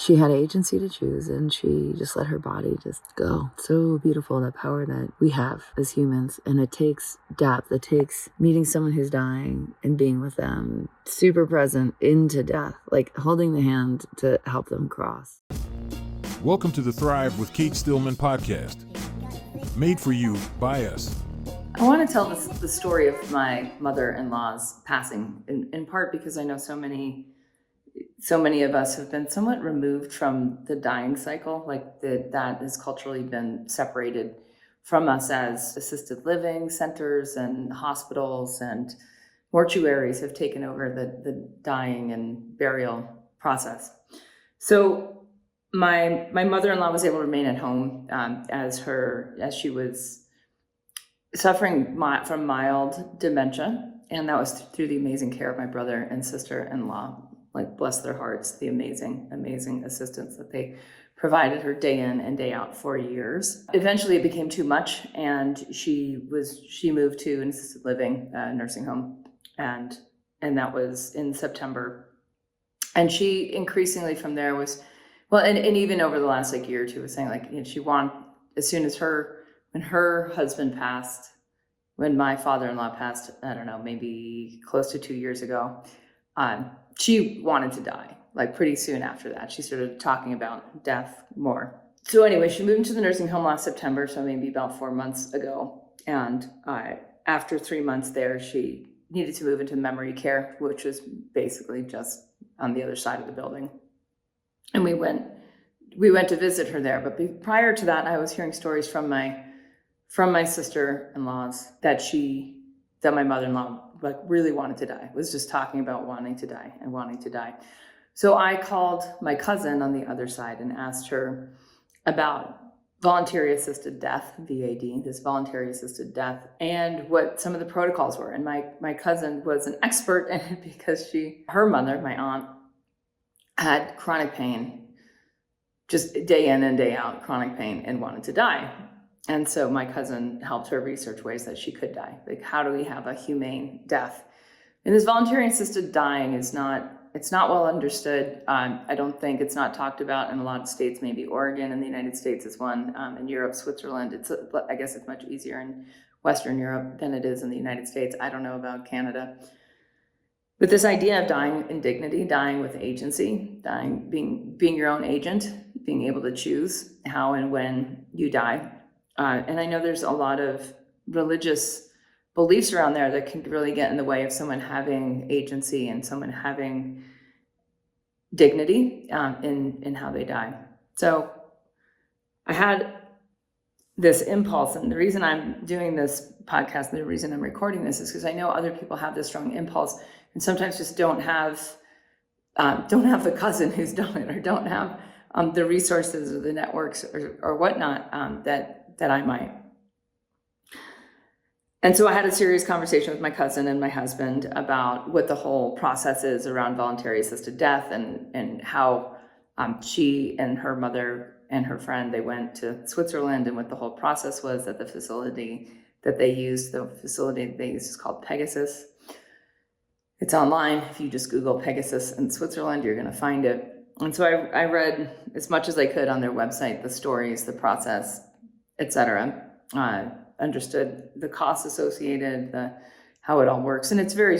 she had agency to choose, and she just let her body just go. So beautiful, that power that we have as humans. And it takes depth. It takes meeting someone who's dying and being with them, super present into death, like holding the hand to help them cross. Welcome to the Thrive with Kate Stillman podcast, made for you by us. I want to tell the story of my mother-in-law's passing, in part because I know so many of us have been somewhat removed from the dying cycle, like that has culturally been separated from us as assisted living centers and hospitals and mortuaries have taken over the dying and burial process. So my mother-in-law was able to remain at home as she was suffering from mild dementia, and that was through the amazing care of my brother and sister-in-law. Like, bless their hearts, the amazing assistance that they provided her day in and day out for years. Eventually it became too much, and she moved to an assisted living nursing home, and that was in September. And she increasingly from there was, well, and even over the last year or two, was saying she wanted, as soon as when her husband passed, when my father-in-law passed, I don't know, maybe close to 2 years ago, she wanted to die. Like, pretty soon after that, she started talking about death more. So anyway, she moved into the nursing home last September, so maybe about 4 months ago. And after 3 months there, she needed to move into memory care, which was basically just on the other side of the building. And we went to visit her there. But prior to that, I was hearing stories from my sister-in-laws that my mother-in-law really wanted to die, was just talking about wanting to die. So I called my cousin on the other side and asked her about voluntary assisted death, VAD, this voluntary assisted death, and what some of the protocols were. And my cousin was an expert in it because her mother, my aunt, had chronic pain, just day in and day out, chronic pain, and wanted to die. And so my cousin helped her research ways that she could die. Like, how do we have a humane death? And this voluntary assisted dying it's not well understood. I don't think it's not talked about in a lot of states. Maybe Oregon in the United States is one. In Europe, Switzerland, I guess it's much easier in Western Europe than it is in the United States. I don't know about Canada. But this idea of dying in dignity, dying with agency, dying, being your own agent, being able to choose how and when you die. And I know there's a lot of religious beliefs around there that can really get in the way of someone having agency and someone having dignity in how they die. So I had this impulse, and the reason I'm doing this podcast and the reason I'm recording this is because I know other people have this strong impulse and sometimes just don't have the cousin who's done it, or don't have the resources or the networks or whatnot that I might. And so I had a serious conversation with my cousin and my husband about what the whole process is around voluntary assisted death, and how she and her mother and her friend, they went to Switzerland, and what the whole process was at the facility that they used. The facility they used is called Pegasus. It's online. If you just Google Pegasus in Switzerland, you're going to find it. And so I read as much as I could on their website, the stories, the process, etc. Understood the costs associated, how it all works, and it's very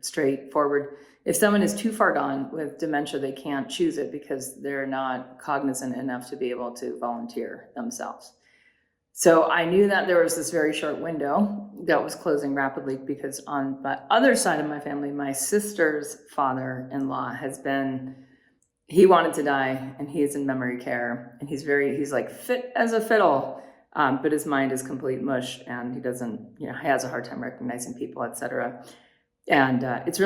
straightforward. If someone is too far gone with dementia, they can't choose it because they're not cognizant enough to be able to volunteer themselves. So I knew that there was this very short window that was closing rapidly, because on the other side of my family, my sister's father-in-law he wanted to die, and he is in memory care, and he's like fit as a fiddle, but his mind is complete mush, and he has a hard time recognizing people, etc. And it's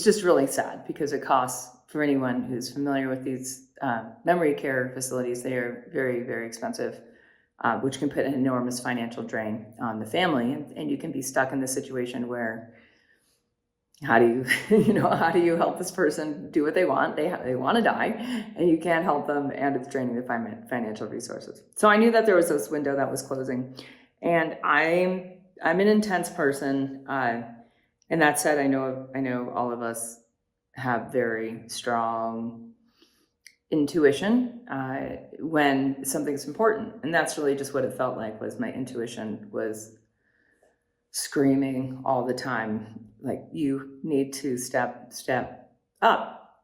just really sad, because it costs, for anyone who's familiar with these memory care facilities, they are very, very expensive, which can put an enormous financial drain on the family, and you can be stuck in this situation where, how do you help this person do what they want? They want to die, and you can't help them, and it's draining the financial resources. So I knew that there was this window that was closing, and I'm an intense person. And that said, I know all of us have very strong intuition when something's important. And that's really just what it felt like, was my intuition was screaming all the time, like, you need to step up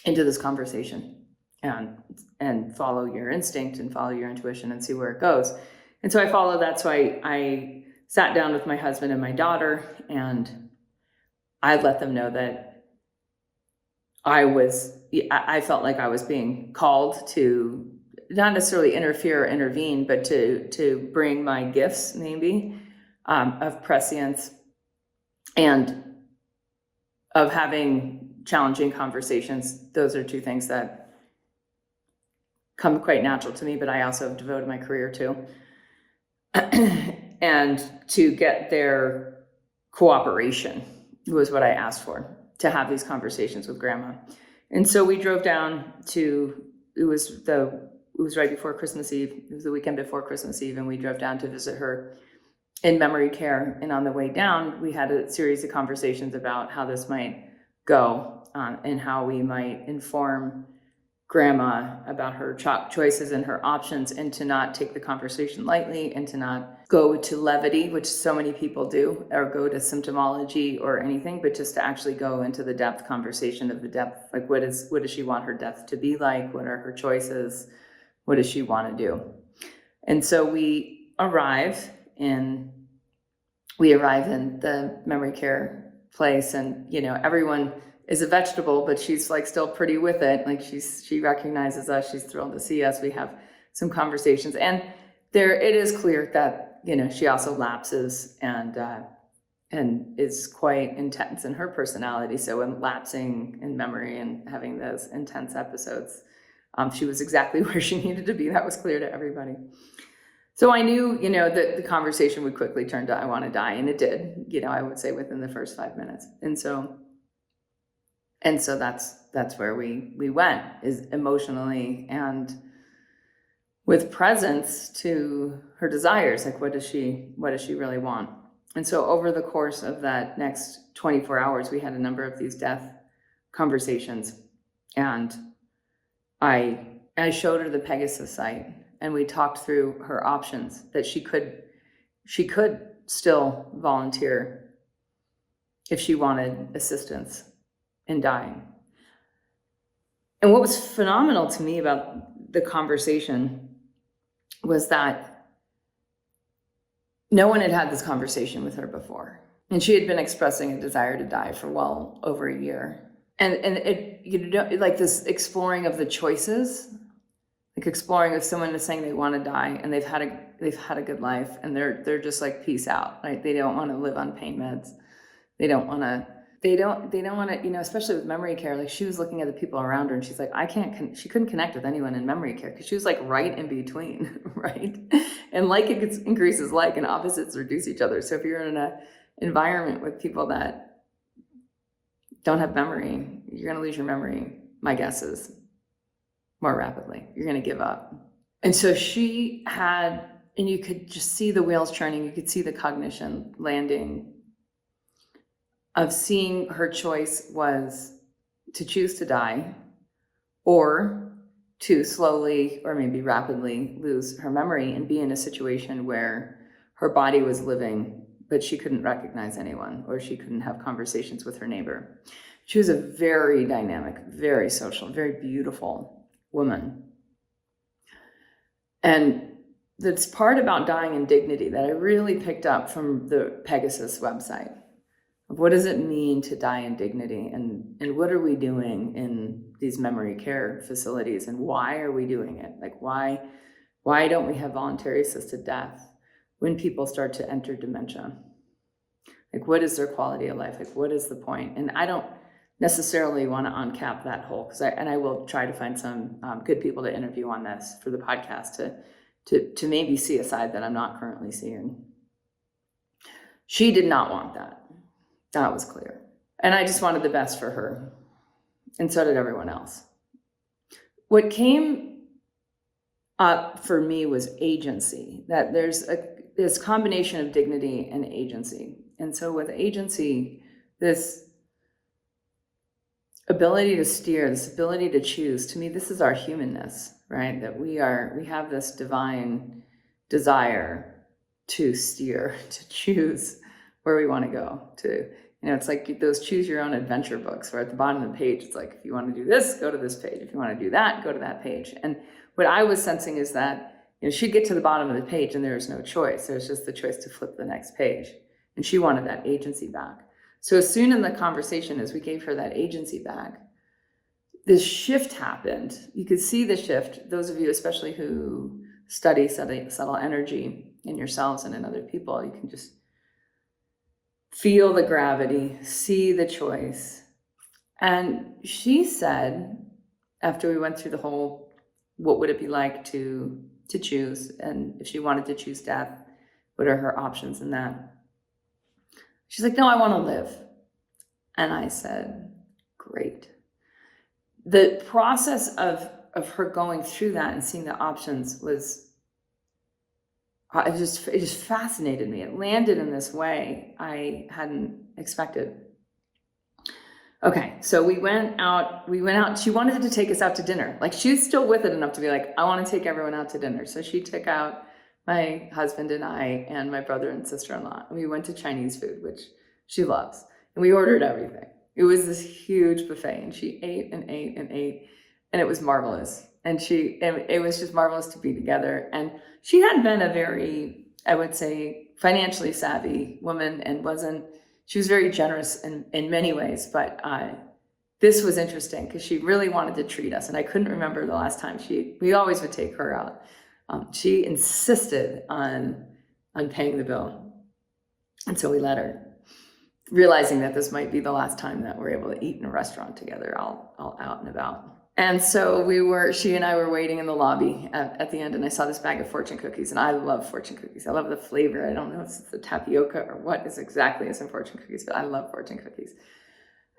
into this conversation and follow your instinct and follow your intuition and see where it goes. And so I followed that. So I sat down with my husband and my daughter, and I let them know that I felt like I was being called to not necessarily interfere or intervene, but to bring my gifts, maybe, of prescience and of having challenging conversations. Those are two things that come quite natural to me, but I also have devoted my career to. And to get their cooperation was what I asked for, to have these conversations with Grandma. And so we drove down to, it was right before Christmas Eve. It was the weekend before Christmas Eve, and we drove down to visit her in memory care. And on the way down, we had a series of conversations about how this might go, and how we might inform Grandma about her choices and her options, and to not take the conversation lightly, and to not go to levity, which so many people do, or go to symptomology or anything, but just to actually go into the depth conversation of the depth. Like, what does she want her death to be like? What are her choices? What does she want to do? And so we arrive in the memory care place, and everyone is a vegetable, but she's like still pretty with it. Like, she recognizes us. She's thrilled to see us. We have some conversations, and it is clear that she also lapses and is quite intense in her personality. So in lapsing in memory and having those intense episodes, she was exactly where she needed to be. That was clear to everybody. So I knew, that the conversation would quickly turn to, I want to die. And it did, I would say within the first 5 minutes. And so that's where we went, is emotionally and with presence to her desires. Like, what does she really want? And so over the course of that next 24 hours, we had a number of these death conversations. And I showed her the Pegasus site, and we talked through her options, that she could still volunteer if she wanted assistance in dying. And what was phenomenal to me about the conversation was that no one had this conversation with her before. And she had been expressing a desire to die for well over a year. And it, like, this exploring of the choices, like exploring if someone is saying they want to die and they've had a good life, and they're just like, peace out, right? They don't want to live on pain meds. They don't want to, especially with memory care. Like, she was looking at the people around her, and she's like, she couldn't connect with anyone in memory care, because she was like right in between, right? And like increases like, and opposites reduce each other. So if you're in an environment with people that don't have memory, you're going to lose your memory, my guess is, more rapidly. You're going to give up. And so she had, and you could just see the wheels churning. You could see the cognition landing, of seeing her choice was to choose to die, or to slowly or maybe rapidly lose her memory and be in a situation where her body was living, but she couldn't recognize anyone, or she couldn't have conversations with her neighbor. She was a very dynamic, very social, very beautiful woman. And that's part about dying in dignity that I really picked up from the Pegasus website. What does it mean to die in dignity? And what are we doing in these memory care facilities? And why are we doing it? Like, why don't we have voluntary assisted death when people start to enter dementia? Like, what is their quality of life? Like, what is the point? And I don't necessarily want to uncap that whole, because I will try to find some good people to interview on this for the podcast to maybe see a side that I'm not currently seeing. She did not want that. That was clear. And I just wanted the best for her. And so did everyone else. What came up for me was agency, that there's this combination of dignity and agency. And so with agency, this ability to steer, this ability to choose, to me, this is our humanness, right? That we have this divine desire to steer, to choose where we want to go to. It's like those choose your own adventure books where at the bottom of the page, it's like, if you want to do this, go to this page. If you want to do that, go to that page. And what I was sensing is that, she'd get to the bottom of the page and there was no choice. There's just the choice to flip the next page. And she wanted that agency back. So as soon in the conversation as we gave her that agency back, this shift happened. You could see the shift. Those of you, especially who study subtle energy in yourselves and in other people, you can just feel the gravity, see the choice. And she said, after we went through the whole, what would it be like to choose? And if she wanted to choose death, what are her options in that? She's like, no, I want to live. And I said, great. The process of her going through that and seeing the options was, it just fascinated me. It landed in this way I hadn't expected. Okay, so we went out. She wanted to take us out to dinner. Like, she's still with it enough to be like, I want to take everyone out to dinner. So she took out my husband and I and my brother and sister-in-law. And we went to Chinese food, which she loves. And we ordered everything. It was this huge buffet, and she ate and ate and ate, and it was marvelous. And it was just marvelous to be together. And she had been a very, I would say, financially savvy woman, and she was very generous in many ways. But this was interesting because she really wanted to treat us. And I couldn't remember the last time we always would take her out. She insisted on paying the bill. And so we let her, realizing that this might be the last time that we're able to eat in a restaurant together, all out and about. And so she and I were waiting in the lobby at the end, and I saw this bag of fortune cookies, and I love fortune cookies. I love the flavor. I don't know if it's the tapioca or what is exactly is in fortune cookies, but I love fortune cookies.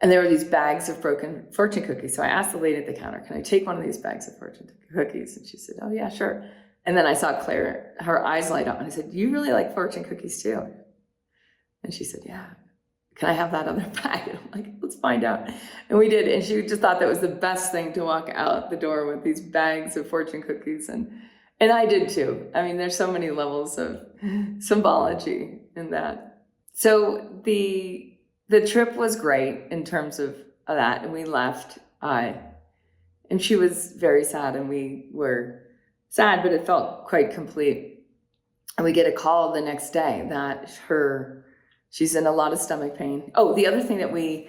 And there were these bags of broken fortune cookies. So I asked the lady at the counter, can I take one of these bags of fortune cookies? And she said, oh yeah, sure. And then I saw Claire, her eyes light up, and I said, you really like fortune cookies too? And she said, yeah. Can I have that other bag? And I'm like, let's find out. And we did. And she just thought that was the best thing to walk out the door with these bags of fortune cookies. And I did too. I mean, there's so many levels of symbology in that. So the trip was great in terms of that. And we left. And she was very sad, and we were sad, but it felt quite complete. And we get a call the next day that she's in a lot of stomach pain. Oh, the other thing that we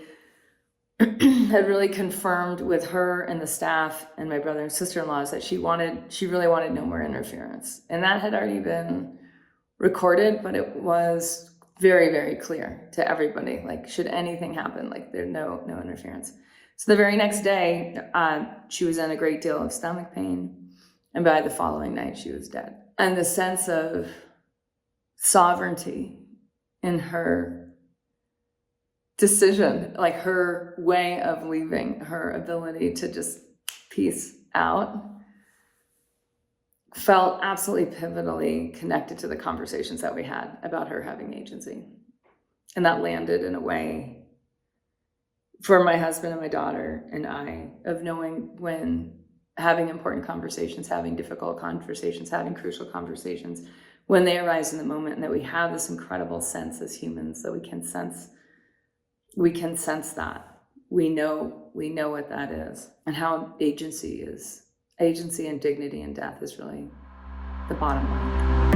had really confirmed with her and the staff and my brother and sister-in-law is that she really wanted no more interference. And that had already been recorded, but it was very, very clear to everybody. Like, should anything happen, like, there's no interference. So the very next day, she was in a great deal of stomach pain. And by the following night, she was dead. And the sense of sovereignty in her decision, like her way of leaving, her ability to just peace out, felt absolutely pivotally connected to the conversations that we had about her having agency. And that landed in a way for my husband and my daughter and I, of knowing when having important conversations, having difficult conversations, having crucial conversations, when they arise in the moment, and that we have this incredible sense as humans that we can sense that. We know what that is, and how agency and dignity in death is really the bottom line.